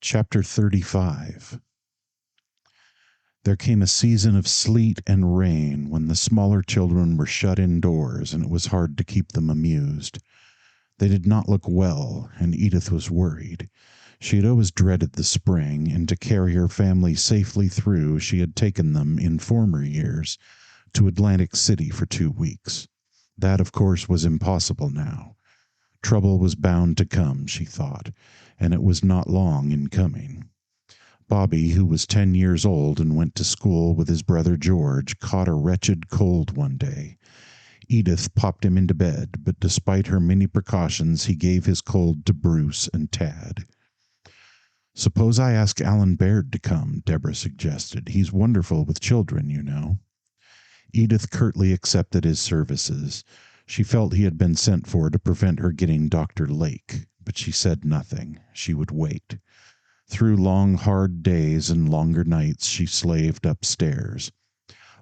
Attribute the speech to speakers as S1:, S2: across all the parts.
S1: Chapter 35. There came a season of sleet and rain when the smaller children were shut indoors and it was hard to keep them amused. They did not look well, and Edith was worried. She had always dreaded the spring, and to carry her family safely through, she had taken them, in former years, to Atlantic City for 2 weeks. That, of course, was impossible now. Trouble was bound to come, she thought, and it was not long in coming. Bobby, who was 10 years old and went to school with his brother George, caught a wretched cold one day. Edith popped him into bed, but despite her many precautions, he gave his cold to Bruce and Tad. "Suppose I ask Alan Baird to come," Deborah suggested. "He's wonderful with children, you know." Edith curtly accepted his services. She felt he had been sent for to prevent her getting Dr. Lake, but she said nothing. She would wait. Through long, hard days and longer nights she slaved upstairs.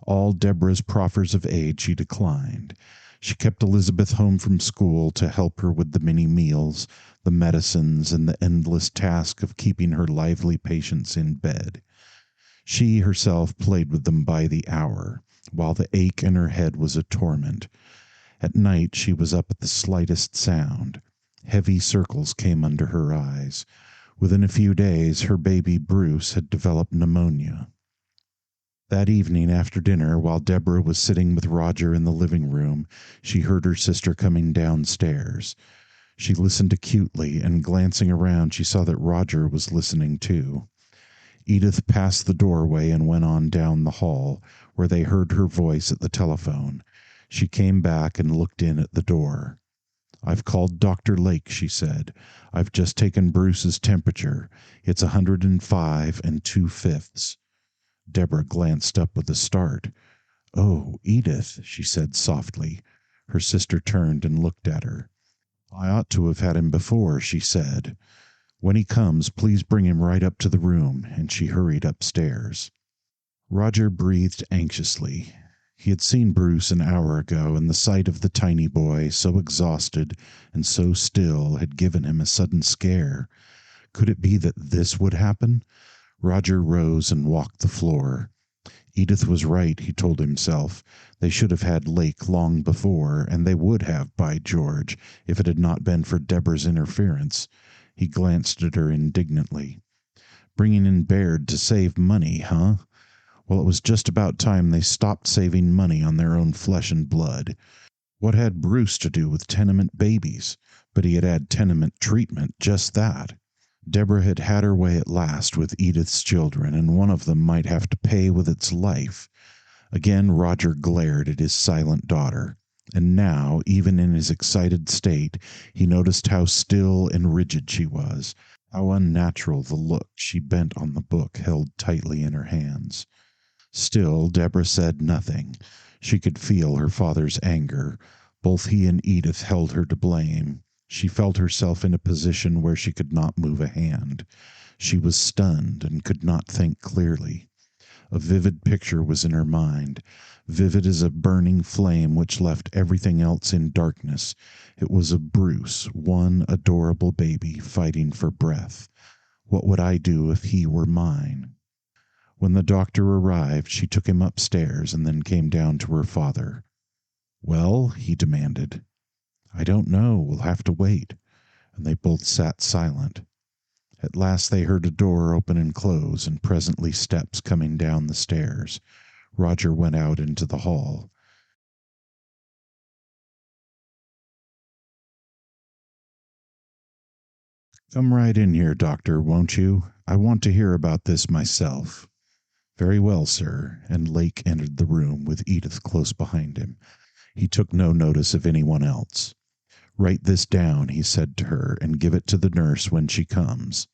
S1: All Deborah's proffers of aid she declined. She kept Elizabeth home from school to help her with the many meals, the medicines, and the endless task of keeping her lively patients in bed. She herself played with them by the hour, while the ache in her head was a torment. At night she was up at the slightest sound. Heavy circles came under her eyes. Within a few days her baby Bruce had developed pneumonia. That evening after dinner, while Deborah was sitting with Roger in the living room, she heard her sister coming downstairs. She listened acutely, and glancing around she saw that Roger was listening too. Edith passed the doorway and went on down the hall, where they heard her voice at the telephone. She came back and looked in at the door. "I've called Dr. Lake," she said. "I've just taken Bruce's temperature. It's 105 2/5." Deborah glanced up with a start. "Oh, Edith," she said softly. Her sister turned and looked at her. "I ought to have had him before," she said. "When he comes, please bring him right up to the room," and she hurried upstairs. Roger breathed anxiously. He had seen Bruce an hour ago, and the sight of the tiny boy, so exhausted and so still, had given him a sudden scare. Could it be that this would happen? Roger rose and walked the floor. Edith was right, he told himself. They should have had Lake long before, and they would have, by George, if it had not been for Deborah's interference. He glanced at her indignantly. "Bringing in Baird to save money, huh? Well, it was just about time they stopped saving money on their own flesh and blood. What had Bruce to do with tenement babies? But he had had tenement treatment, just that." Deborah had had her way at last with Edith's children, and one of them might have to pay with its life. Again Roger glared at his silent daughter, and now, even in his excited state, he noticed how still and rigid she was, how unnatural the look she bent on the book held tightly in her hands. Still, Deborah said nothing. She could feel her father's anger. Both he and Edith held her to blame. She felt herself in a position where she could not move a hand. She was stunned and could not think clearly. A vivid picture was in her mind, vivid as a burning flame which left everything else in darkness. It was of Bruce, one adorable baby, fighting for breath. What would I do if he were mine? When the doctor arrived, she took him upstairs and then came down to her father. "Well?" he demanded. "I don't know. We'll have to wait." And they both sat silent. At last they heard a door open and close, and presently steps coming down the stairs. Roger went out into the hall. "Come right in here, doctor, won't you? I want to hear about this myself." "Very well, sir," and Lake entered the room with Edith close behind him. He took no notice of anyone else. "Write this down," he said to her, "and give it to the nurse when she comes."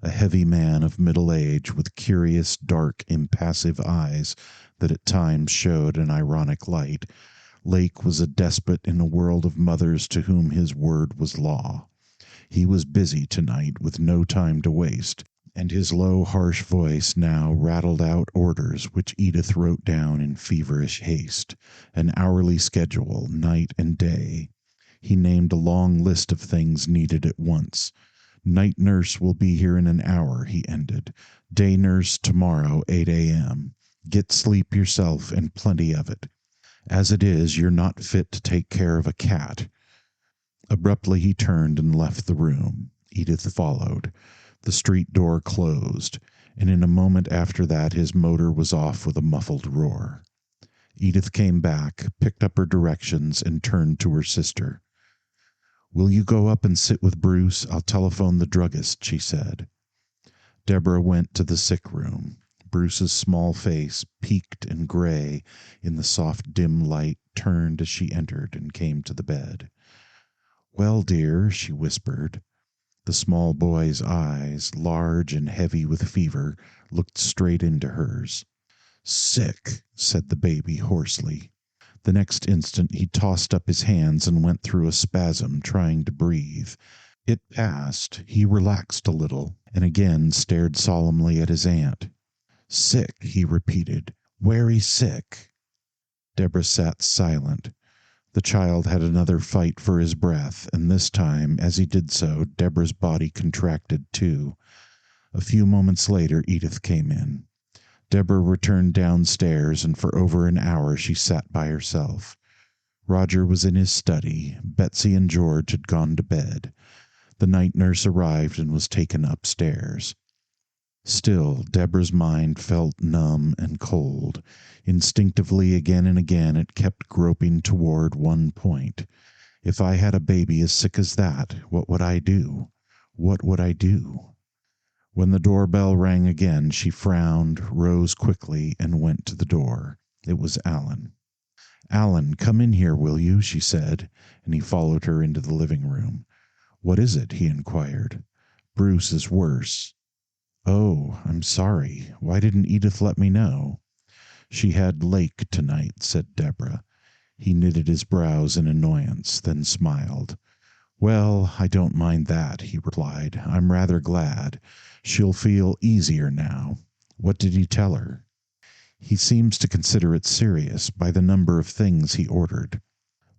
S1: A heavy man of middle age, with curious, dark, impassive eyes that at times showed an ironic light, Lake was a despot in a world of mothers to whom his word was law. He was busy tonight, with no time to waste, and his low, harsh voice now rattled out orders which Edith wrote down in feverish haste, an hourly schedule, night and day. He named a long list of things needed at once. Night nurse will be here in an hour, he ended. Day nurse tomorrow, 8 a.m. Get sleep yourself and plenty of it. As it is, you're not fit to take care of a cat. Abruptly, he turned and left the room. Edith followed. The street door closed, and in a moment after that, his motor was off with a muffled roar. Edith came back, picked up her directions, and turned to her sister. Will you go up and sit with Bruce? I'll telephone the druggist, she said. Deborah went to the sick room. Bruce's small face, peaked and gray in the soft, dim light, turned as she entered and came to the bed. Well, dear, she whispered. The small boy's eyes, large and heavy with fever, looked straight into hers. Sick, said the baby hoarsely. The next instant he tossed up his hands and went through a spasm, trying to breathe. It passed. He relaxed a little, and again stared solemnly at his aunt. Sick, he repeated. Very sick. Deborah sat silent. The child had another fight for his breath, and this time, as he did so, Deborah's body contracted too. A few moments later, Edith came in. Deborah returned downstairs, and for over an hour she sat by herself. Roger was in his study. Betsy and George had gone to bed. The night nurse arrived and was taken upstairs. Still, Deborah's mind felt numb and cold. Instinctively, again and again, it kept groping toward one point. If I had a baby as sick as that, what would I do? What would I do? When the doorbell rang again, she frowned, rose quickly, and went to the door. It was Alan. Alan, come in here, will you? She said, and he followed her into the living room. What is it? He inquired. Bruce is worse. Oh, I'm sorry. Why didn't Edith let me know? She had Lake tonight, said Deborah. He knitted his brows in annoyance, then smiled. Well, I don't mind that, he replied. I'm rather glad. She'll feel easier now. What did he tell her? He seems to consider it serious by the number of things he ordered.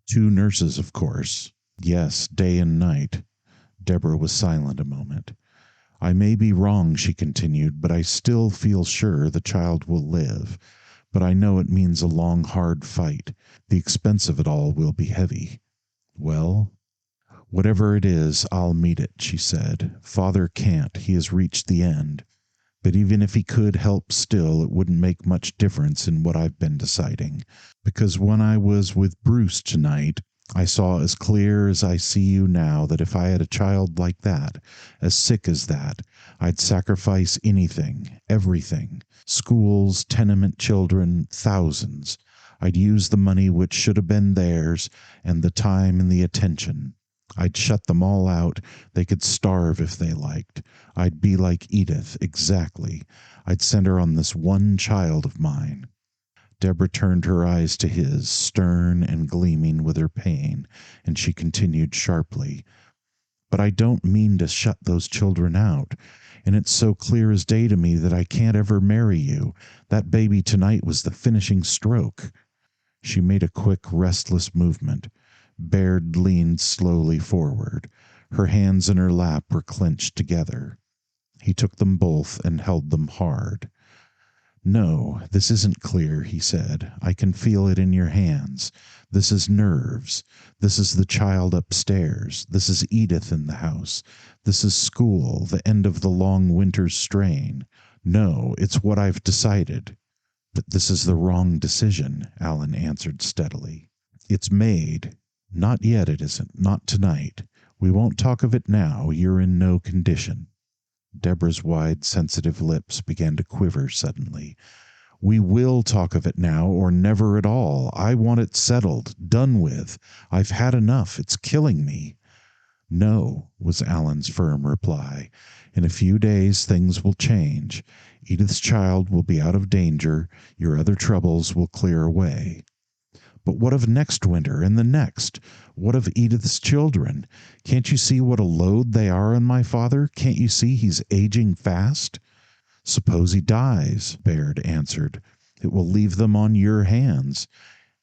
S1: 2 nurses, of course. Yes, day and night. Deborah was silent a moment. I may be wrong, she continued, but I still feel sure the child will live. But I know it means a long, hard fight. The expense of it all will be heavy. Well, whatever it is, I'll meet it, she said. Father can't. He has reached the end. But even if he could help still, it wouldn't make much difference in what I've been deciding. Because when I was with Bruce tonight, I saw as clear as I see you now that if I had a child like that, as sick as that, I'd sacrifice anything, everything. Schools, tenement children, thousands. I'd use the money which should have been theirs, and the time and the attention. I'd shut them all out. They could starve if they liked. I'd be like Edith, exactly. I'd send her on this one child of mine. Deborah turned her eyes to his, stern and gleaming with her pain, and she continued sharply, But I don't mean to shut those children out, and it's so clear as day to me that I can't ever marry you. That baby tonight was the finishing stroke. She made a quick, restless movement. Baird leaned slowly forward. Her hands in her lap were clenched together. He took them both and held them hard. No, this isn't clear, he said. I can feel it in your hands. This is nerves. This is the child upstairs. This is Edith in the house. This is school, the end of the long winter's strain. No, it's what I've decided. But this is the wrong decision, Alan answered steadily. It's made. Not yet, it isn't. Not tonight. We won't talk of it now. You're in no condition. Deborah's wide, sensitive lips began to quiver suddenly. We will talk of it now, or never at all. I want it settled, done with. I've had enough. It's killing me. No, was Alan's firm reply. In a few days things will change. Edith's child will be out of danger. Your other troubles will clear away. But what of next winter and the next? What of Edith's children? Can't you see what a load they are on my father? Can't you see he's aging fast? Suppose he dies, Baird answered. It will leave them on your hands.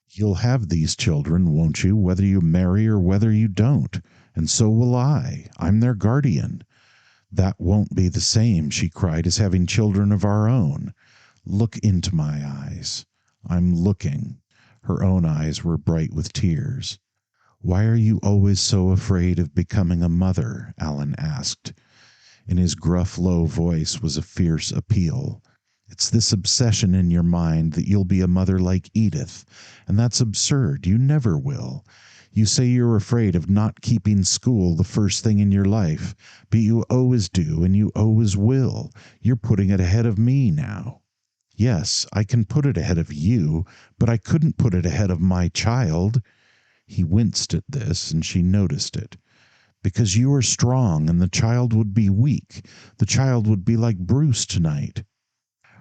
S1: You'll have these children, won't you, whether you marry or whether you don't? And so will I. I'm their guardian. That won't be the same, she cried, as having children of our own. Look into my eyes. I'm looking. Her own eyes were bright with tears. Why are you always so afraid of becoming a mother? Alan asked. In his gruff, low voice was a fierce appeal. It's this obsession in your mind that you'll be a mother like Edith, and that's absurd. You never will. You say you're afraid of not keeping school the first thing in your life, but you always do and you always will. You're putting it ahead of me now. Yes, I can put it ahead of you, but I couldn't put it ahead of my child. He winced at this, and she noticed it. Because you are strong, and the child would be weak. The child would be like Bruce tonight.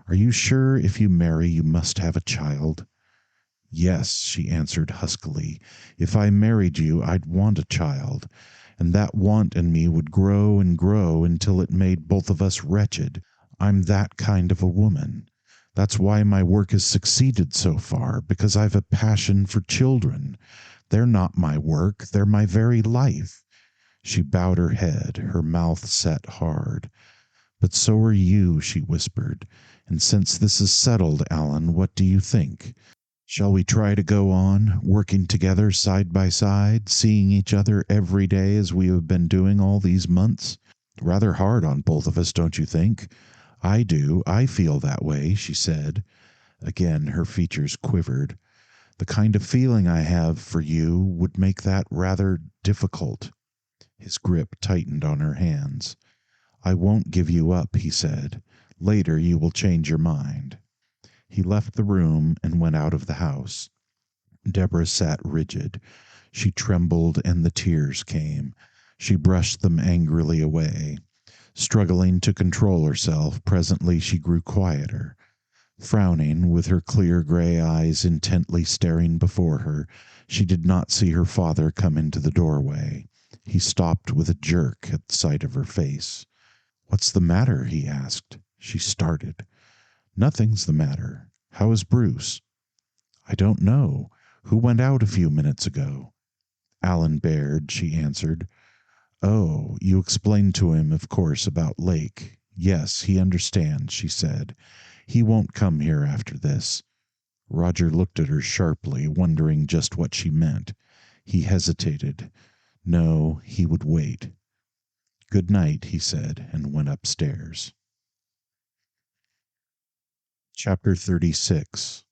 S1: Are you sure if you marry you must have a child? Yes, she answered huskily. If I married you, I'd want a child, and that want in me would grow and grow until it made both of us wretched. I'm that kind of a woman. That's why my work has succeeded so far, because I've a passion for children. They're not my work, they're my very life. She bowed her head, her mouth set hard. But so are you, she whispered. And since this is settled, Alan, what do you think? Shall we try to go on, working together side by side, seeing each other every day as we have been doing all these months? Rather hard on both of us, don't you think? I do. I feel that way, she said. Again, her features quivered. The kind of feeling I have for you would make that rather difficult. His grip tightened on her hands. I won't give you up, he said. Later you will change your mind. He left the room and went out of the house. Deborah sat rigid. She trembled and the tears came. She brushed them angrily away. Struggling to control herself, presently she grew quieter. Frowning, with her clear gray eyes intently staring before her, she did not see her father come into the doorway. He stopped with a jerk at the sight of her face. What's the matter? He asked. She started. Nothing's the matter. How is Bruce? I don't know. Who went out a few minutes ago? Alan Baird, she answered. Oh, you explained to him, of course, about Lake. Yes, he understands, she said. He won't come here after this. Roger looked at her sharply, wondering just what she meant. He hesitated. No, he would wait. Good night, he said, and went upstairs. Chapter 36.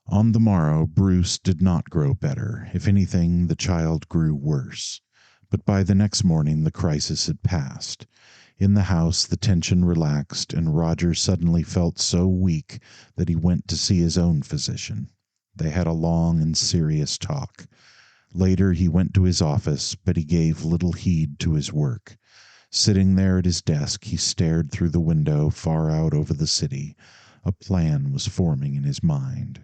S1: On the morrow, Bruce did not grow better. If anything, the child grew worse. But by the next morning, the crisis had passed. In the house, the tension relaxed, and Roger suddenly felt so weak that he went to see his own physician. They had a long and serious talk. Later, he went to his office, but he gave little heed to his work. Sitting there at his desk, he stared through the window far out over the city. A plan was forming in his mind.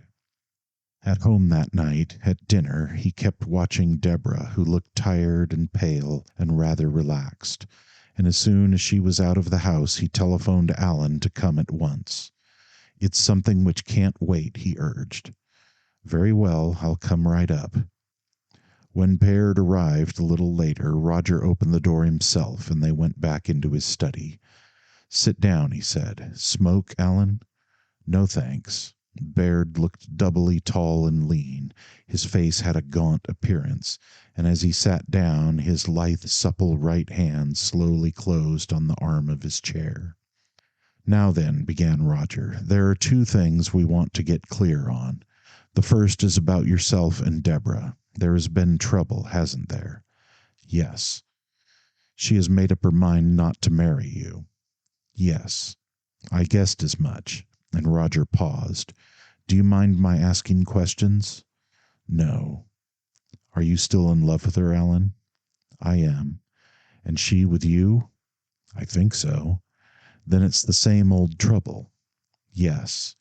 S1: At home that night, at dinner, he kept watching Deborah, who looked tired and pale and rather relaxed. And as soon as she was out of the house, he telephoned Alan to come at once. It's something which can't wait, he urged. Very well, I'll come right up. When Baird arrived a little later, Roger opened the door himself, and they went back into his study. Sit down, he said. Smoke, Alan? No, thanks. Baird looked doubly tall and lean. His face had a gaunt appearance, and as he sat down, his lithe, supple right hand slowly closed on the arm of his chair. Now then, began Roger, there are two things we want to get clear on. The first is about yourself and Deborah. There has been trouble, hasn't there? Yes. She has made up her mind not to marry you. Yes. I guessed as much. And Roger paused. Do you mind my asking questions? No. Are you still in love with her, Alan? I am. And she with you? I think so. Then it's the same old trouble. Yes.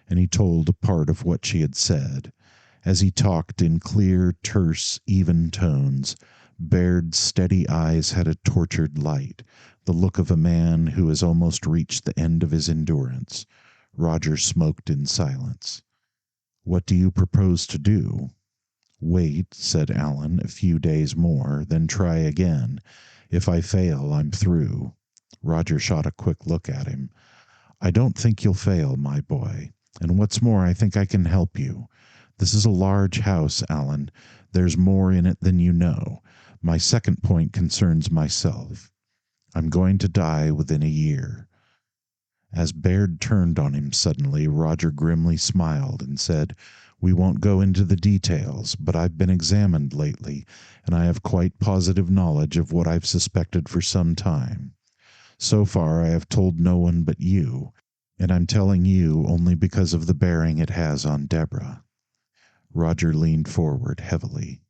S1: And he told a part of what she had said. As he talked in clear, terse, even tones, Baird's steady eyes had a tortured light, the look of a man who has almost reached the end of his endurance. Roger smoked in silence. What do you propose to do? Wait, said Alan, a few days more, then try again. If I fail, I'm through. Roger shot a quick look at him. I don't think you'll fail, my boy. And what's more, I think I can help you. This is a large house, Alan. There's more in it than you know. My second point concerns myself. I'm going to die within a year. As Baird turned on him suddenly, Roger grimly smiled and said, We won't go into the details, but I've been examined lately, and I have quite positive knowledge of what I've suspected for some time. So far, I have told no one but you, and I'm telling you only because of the bearing it has on Deborah. Roger leaned forward heavily.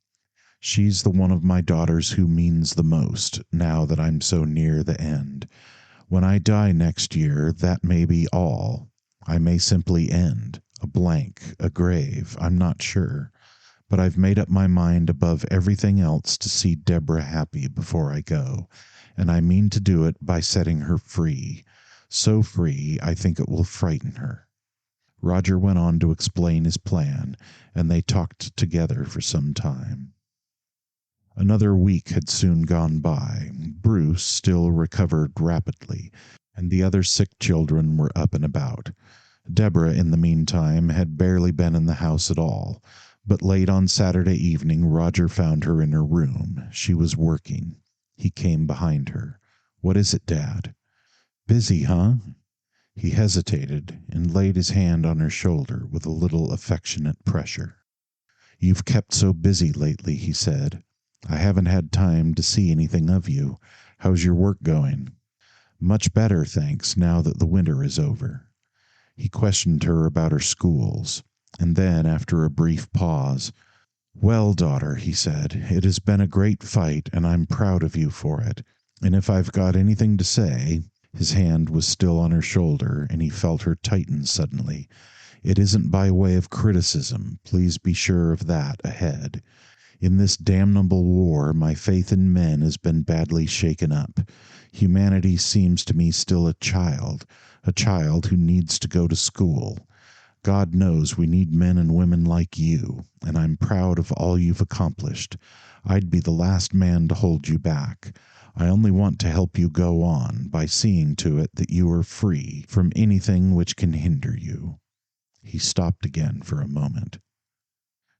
S1: She's the one of my daughters who means the most, now that I'm so near the end. When I die next year, that may be all. I may simply end. A blank, a grave, I'm not sure. But I've made up my mind above everything else to see Deborah happy before I go, and I mean to do it by setting her free. So free, I think it will frighten her. Roger went on to explain his plan, and they talked together for some time. Another week had soon gone by. Bruce still recovered rapidly, and the other sick children were up and about. Deborah, in the meantime, had barely been in the house at all, but late on Saturday evening Roger found her in her room. She was working. He came behind her. What is it, Dad? Busy, huh? He hesitated and laid his hand on her shoulder with a little affectionate pressure. You've kept so busy lately, he said. I haven't had time to see anything of you. How's your work going? Much better, thanks, now that the winter is over. He questioned her about her schools, and then, after a brief pause, Well, daughter, he said, it has been a great fight, and I'm proud of you for it. And if I've got anything to say, his hand was still on her shoulder, and he felt her tighten suddenly. It isn't by way of criticism, please be sure of that ahead. In this damnable war, my faith in men has been badly shaken up. Humanity seems to me still a child who needs to go to school. God knows we need men and women like you, and I'm proud of all you've accomplished. I'd be the last man to hold you back. I only want to help you go on by seeing to it that you are free from anything which can hinder you. He stopped again for a moment.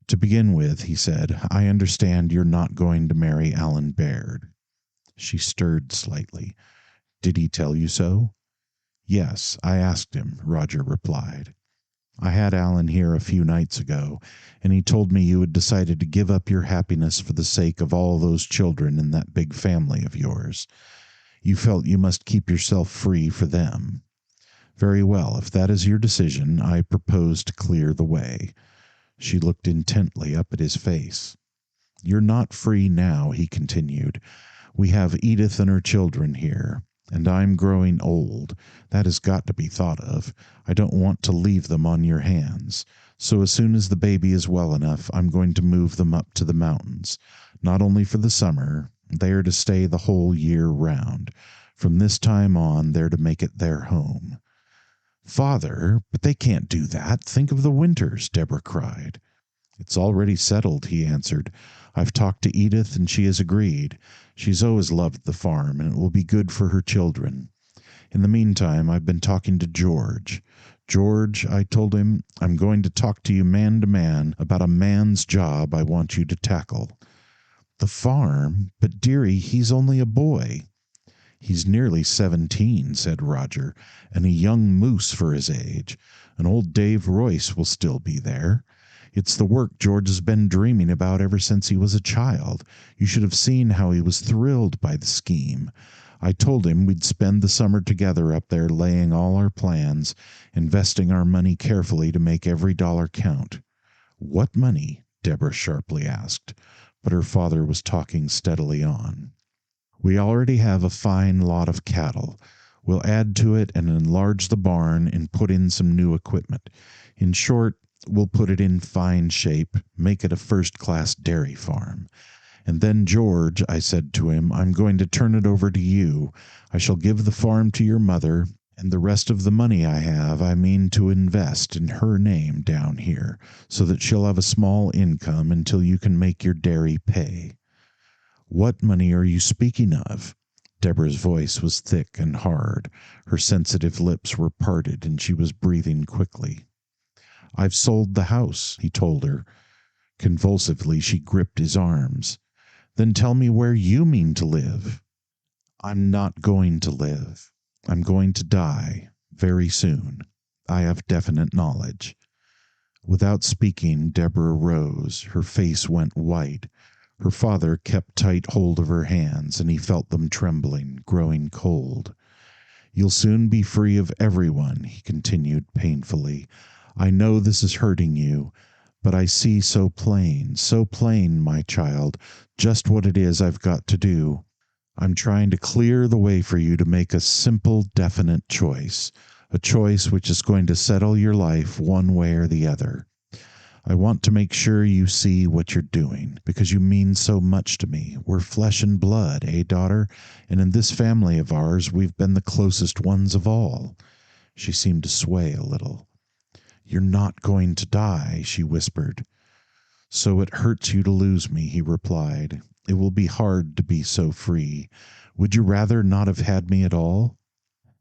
S1: To begin with, he said, I understand you're not going to marry Alan Baird. She stirred slightly. Did he tell you so? Yes, I asked him, Roger replied. I had Alan here a few nights ago, and he told me you had decided to give up your happiness for the sake of all those children in that big family of yours. You felt you must keep yourself free for them. Very well, if that is your decision, I propose to clear the way. She looked intently up at his face. You're not free now, he continued. We have Edith and her children here, and I'm growing old. That has got to be thought of. I don't want to leave them on your hands. So as soon as the baby is well enough, I'm going to move them up to the mountains. Not only for the summer, they are to stay the whole year round. From this time on, they're to make it their home. Father, but they can't do that. Think of the winters, Deborah cried. It's already settled, he answered. I've talked to Edith, and she has agreed. She's always loved the farm, and it will be good for her children. In the meantime, I've been talking to George. George, I told him, I'm going to talk to you man to man about a man's job I want you to tackle. The farm? But, dearie, he's only a boy. He's nearly 17, said Roger, and a young moose for his age. And old Dave Royce will still be there. It's the work George has been dreaming about ever since he was a child. You should have seen how he was thrilled by the scheme. I told him we'd spend the summer together up there laying all our plans, investing our money carefully to make every dollar count. What money? Deborah sharply asked, but her father was talking steadily on. We already have a fine lot of cattle. We'll add to it and enlarge the barn and put in some new equipment. In short, we'll put it in fine shape, make it a first-class dairy farm. And then, George, I said to him, I'm going to turn it over to you. I shall give the farm to your mother, and the rest of the money I have I mean to invest in her name down here, so that she'll have a small income until you can make your dairy pay. What money are you speaking of? Deborah's voice was thick and hard. Her sensitive lips were parted and she was breathing quickly. I've sold the house, he told her. Convulsively, she gripped his arms. Then tell me where you mean to live. I'm not going to live. I'm going to die very soon. I have definite knowledge. Without speaking, Deborah rose. Her face went white. Her father kept tight hold of her hands, and he felt them trembling, growing cold. You'll soon be free of everyone, he continued painfully. I know this is hurting you, but I see so plain, my child, just what it is I've got to do. I'm trying to clear the way for you to make a simple, definite choice, a choice which is going to settle your life one way or the other. I want to make sure you see what you're doing, because you mean so much to me. We're flesh and blood, daughter? And in this family of ours, we've been the closest ones of all. She seemed to sway a little. You're not going to die, she whispered. So it hurts you to lose me, he replied. It will be hard to be so free. Would you rather not have had me at all?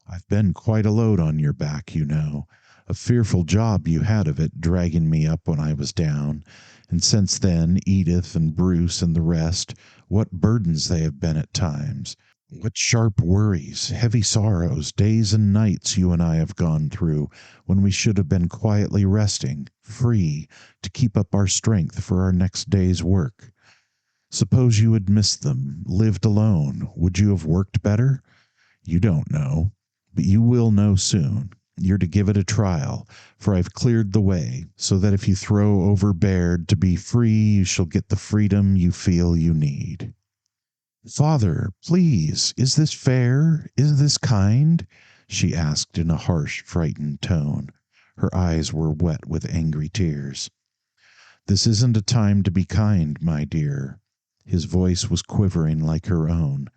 S1: I've been quite a load on your back, you know. A fearful job you had of it, dragging me up when I was down. And since then, Edith and Bruce and the rest, what burdens they have been at times. What sharp worries, heavy sorrows, days and nights you and I have gone through when we should have been quietly resting, free, to keep up our strength for our next day's work. Suppose you had missed them, lived alone, would you have worked better? You don't know, but you will know soon. You're to give it a trial, for I've cleared the way, so that if you throw over Baird to be free, you shall get the freedom you feel you need. Father, please, is this fair? Is this kind? She asked in a harsh, frightened tone. Her eyes were wet with angry tears. This isn't a time to be kind, my dear. His voice was quivering like her own.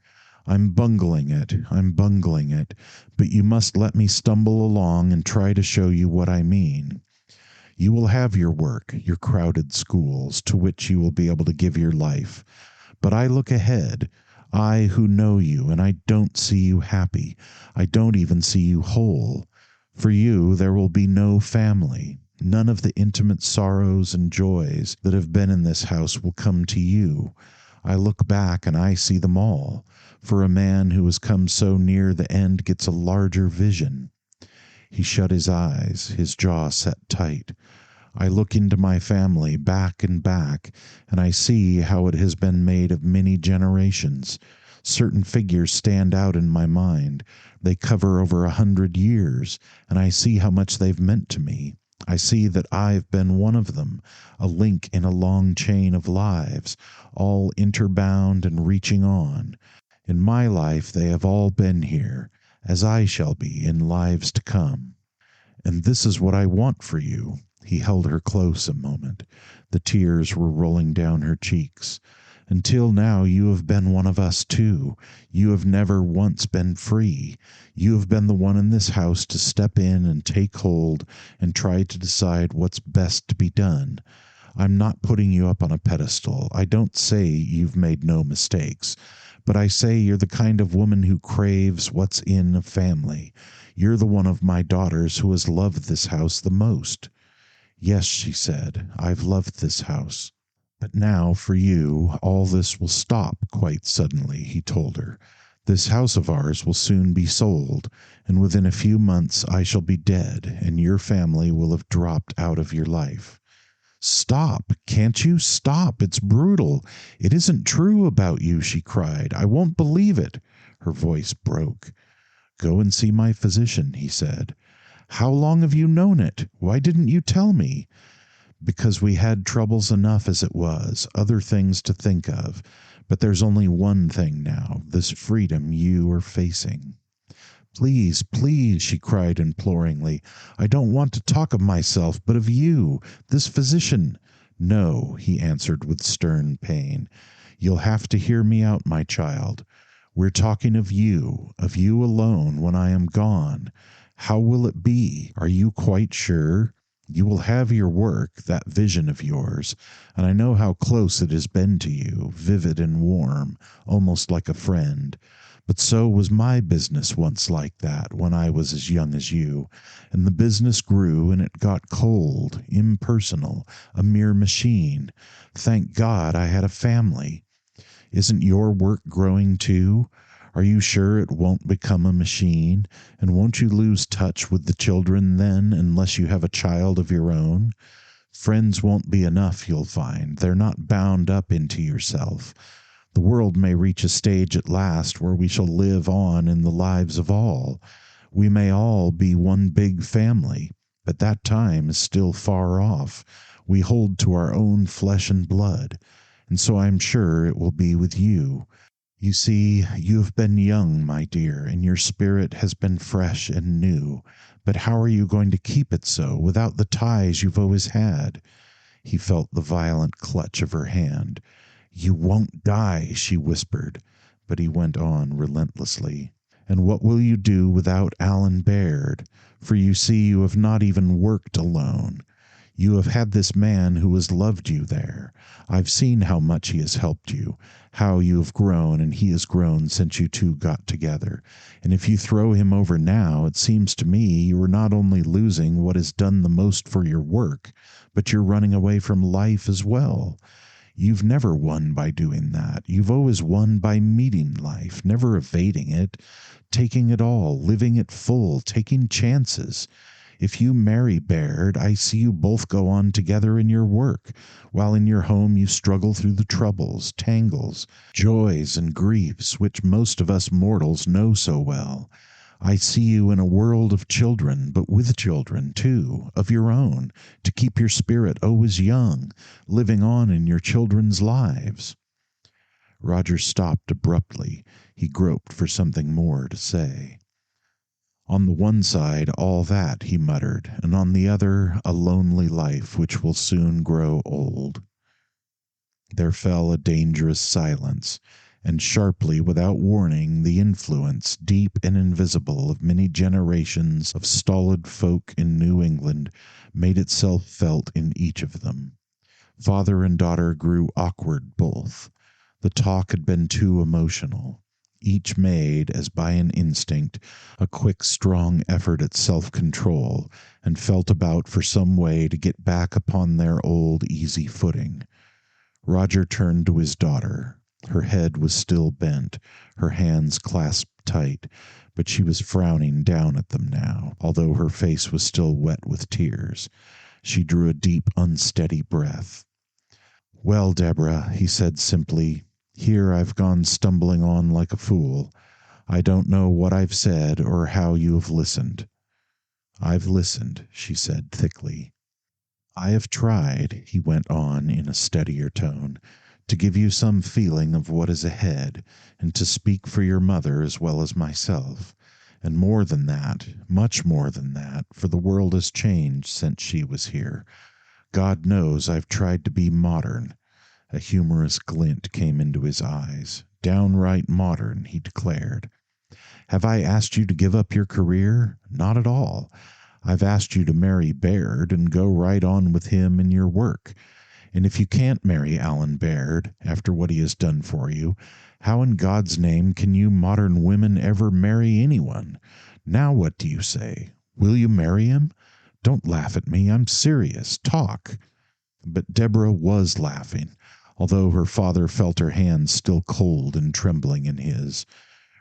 S1: I'm bungling it, but you must let me stumble along and try to show you what I mean. You will have your work, your crowded schools, to which you will be able to give your life. But I look ahead, I who know you, and I don't see you happy. I don't even see you whole. For you, there will be no family. None of the intimate sorrows and joys that have been in this house will come to you. I look back and I see them all. For a man who has come so near the end gets a larger vision. He shut his eyes, his jaw set tight. I look into my family back and back, and I see how it has been made of many generations. Certain figures stand out in my mind. They cover over 100 years, and I see how much they've meant to me. I see that I've been one of them, a link in a long chain of lives, all interbound and reaching on. In my life they have all been here, as I shall be in lives to come. And this is what I want for you. He held her close a moment. The tears were rolling down her cheeks. Until now you have been one of us too. You have never once been free. You have been the one in this house to step in and take hold and try to decide what's best to be done. I'm not putting you up on a pedestal. I don't say you've made no mistakes, but I say you're the kind of woman who craves what's in a family. You're the one of my daughters who has loved this house the most. Yes, she said, I've loved this house. But now, for you, all this will stop quite suddenly, he told her. This house of ours will soon be sold, and within a few months I shall be dead, and your family will have dropped out of your life. Stop! Can't you stop? It's brutal. It isn't true about you, she cried. I won't believe it. Her voice broke. Go and see my physician, he said. How long have you known it? Why didn't you tell me? Because we had troubles enough as it was, other things to think of. But there's only one thing now, this freedom you are facing. Please, please, she cried imploringly. I don't want to talk of myself, but of you, this physician. No, he answered with stern pain. You'll have to hear me out, my child. We're talking of you alone when I am gone. How will it be? Are you quite sure? You will have your work, that vision of yours, and I know how close it has been to you, vivid and warm, almost like a friend. But so was my business once like that when I was as young as you, and the business grew and it got cold, impersonal, a mere machine. Thank God I had a family. Isn't your work growing too? Are you sure it won't become a machine? And won't you lose touch with the children then, unless you have a child of your own? Friends won't be enough, you'll find. They're not bound up into yourself. The world may reach a stage at last where we shall live on in the lives of all. We may all be one big family, but that time is still far off. We hold to our own flesh and blood, and so I am sure it will be with you. You see, you have been young, my dear, and your spirit has been fresh and new. But how are you going to keep it so without the ties you've always had? He felt the violent clutch of her hand. You won't die, she whispered, but he went on relentlessly. And what will you do without Alan Baird? For you see, you have not even worked alone. You have had this man who has loved you there. I've seen how much he has helped you, how you have grown and he has grown since you two got together. And if you throw him over now, it seems to me you are not only losing what has done the most for your work, but you're running away from life as well. You've never won by doing that. You've always won by meeting life, never evading it, taking it all, living it full, taking chances. If you marry Baird, I see you both go on together in your work, while in your home you struggle through the troubles, tangles, joys, and griefs which most of us mortals know so well. I see you in a world of children, but with children, too, of your own, to keep your spirit always young, living on in your children's lives. Roger stopped abruptly. He groped for something more to say. On the one side, all that, he muttered, and on the other, a lonely life which will soon grow old. There fell a dangerous silence, and sharply, without warning, the influence, deep and invisible, of many generations of stolid folk in New England made itself felt in each of them. Father and daughter grew awkward both. The talk had been too emotional. Each made, as by an instinct, a quick, strong effort at self control, and felt about for some way to get back upon their old easy footing. Roger turned to his daughter. Her head was still bent, her hands clasped tight, but she was frowning down at them now, although her face was still wet with tears. She drew a deep, unsteady breath. Well, Deborah, he said simply, here I've gone stumbling on like a fool. I don't know what I've said or how you have listened. I've listened, she said thickly. I have tried, he went on in a steadier tone, to give you some feeling of what is ahead, and to speak for your mother as well as myself. And more than that, much more than that, for the world has changed since she was here. God knows I've tried to be modern. A humorous glint came into his eyes. Downright modern, he declared. Have I asked you to give up your career? Not at all. I've asked you to marry Baird and go right on with him in your work. And if you can't marry Alan Baird, after what he has done for you, how in God's name can you modern women ever marry anyone? Now what do you say? Will you marry him? Don't laugh at me. I'm serious. Talk. But Deborah was laughing, although her father felt her hands still cold and trembling in his.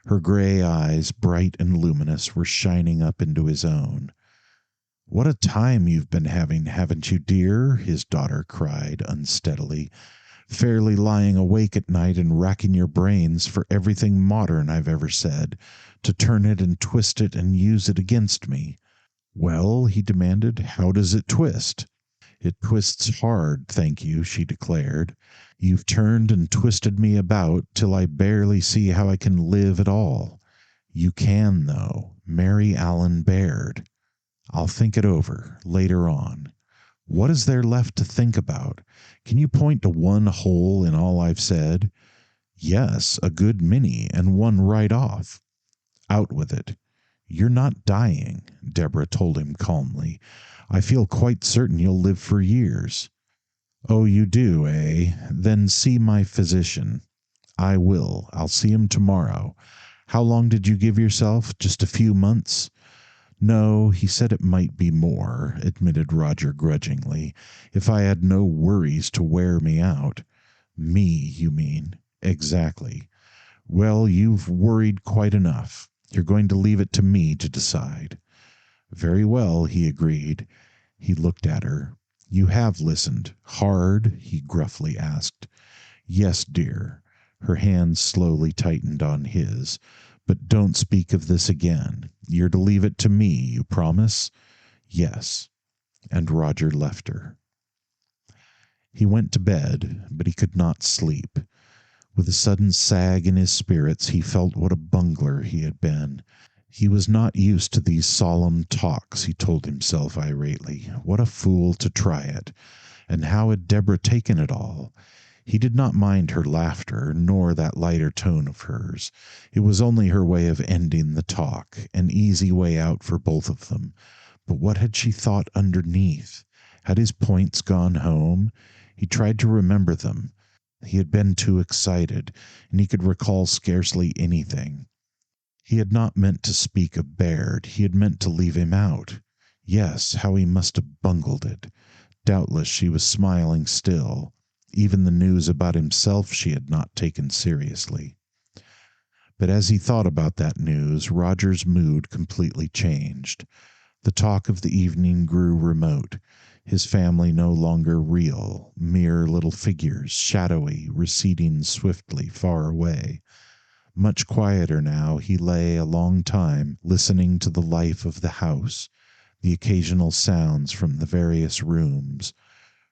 S1: Her gray eyes, bright and luminous, were shining up into his own. What a time you've been having, haven't you, dear? His daughter cried unsteadily, fairly lying awake at night and racking your brains for everything modern I've ever said, to turn it and twist it and use it against me. Well, he demanded, how does it twist? It twists hard, thank you, she declared. You've turned and twisted me about till I barely see how I can live at all. You can, though. Marry Alan Baird. I'll think it over later on. What is there left to think about? Can you point to one hole in all I've said? Yes, a good many, and one right off. Out with it. "You're not dying," Deborah told him calmly. "I feel quite certain you'll live for years." "Oh, you do, eh? Then see my physician." "I will. I'll see him tomorrow. How long did you give yourself? Just a few months?" "No, he said it might be more," admitted Roger grudgingly, "if I had no worries to wear me out." "Me, you mean?" "Exactly." "Well, you've worried quite enough. You're going to leave it to me to decide." "Very well," he agreed. He looked at her. "You have listened hard?" he gruffly asked. "Yes, dear." Her hand slowly tightened on his. "But don't speak of this again. You're to leave it to me, you promise?" "Yes." And Roger left her. He went to bed, but he could not sleep. With a sudden sag in his spirits, he felt what a bungler he had been. He was not used to these solemn talks, he told himself irately. What a fool to try it! And how had Deborah taken it all? He did not mind her laughter, nor that lighter tone of hers. It was only her way of ending the talk, an easy way out for both of them. But what had she thought underneath? Had his points gone home? He tried to remember them. He had been too excited, and he could recall scarcely anything. He had not meant to speak of Baird. He had meant to leave him out. Yes, how he must have bungled it. Doubtless she was smiling still. Even the news about himself she had not taken seriously. But as he thought about that news, Roger's mood completely changed. The talk of the evening grew remote, his family no longer real, mere little figures, shadowy, receding swiftly far away. Much quieter now, he lay a long time listening to the life of the house, the occasional sounds from the various rooms.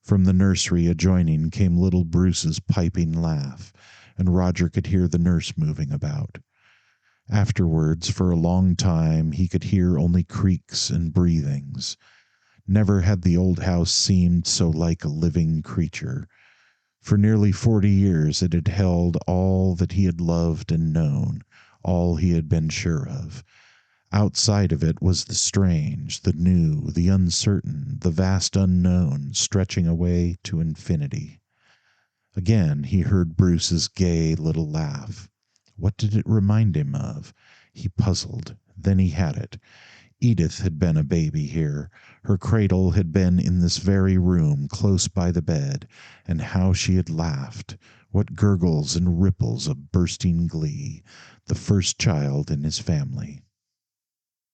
S1: From the nursery adjoining came little Bruce's piping laugh, and Roger could hear the nurse moving about. Afterwards, for a long time, he could hear only creaks and breathings. Never had the old house seemed so like a living creature. For nearly 40 years it had held all that he had loved and known, all he had been sure of. Outside of it was the strange, the new, the uncertain, the vast unknown, stretching away to infinity. Again he heard Bruce's gay little laugh. What did it remind him of? He puzzled. Then he had it. Edith had been a baby here. Her cradle had been in this very room, close by the bed. And how she had laughed! What gurgles and ripples of bursting glee! The first child in his family.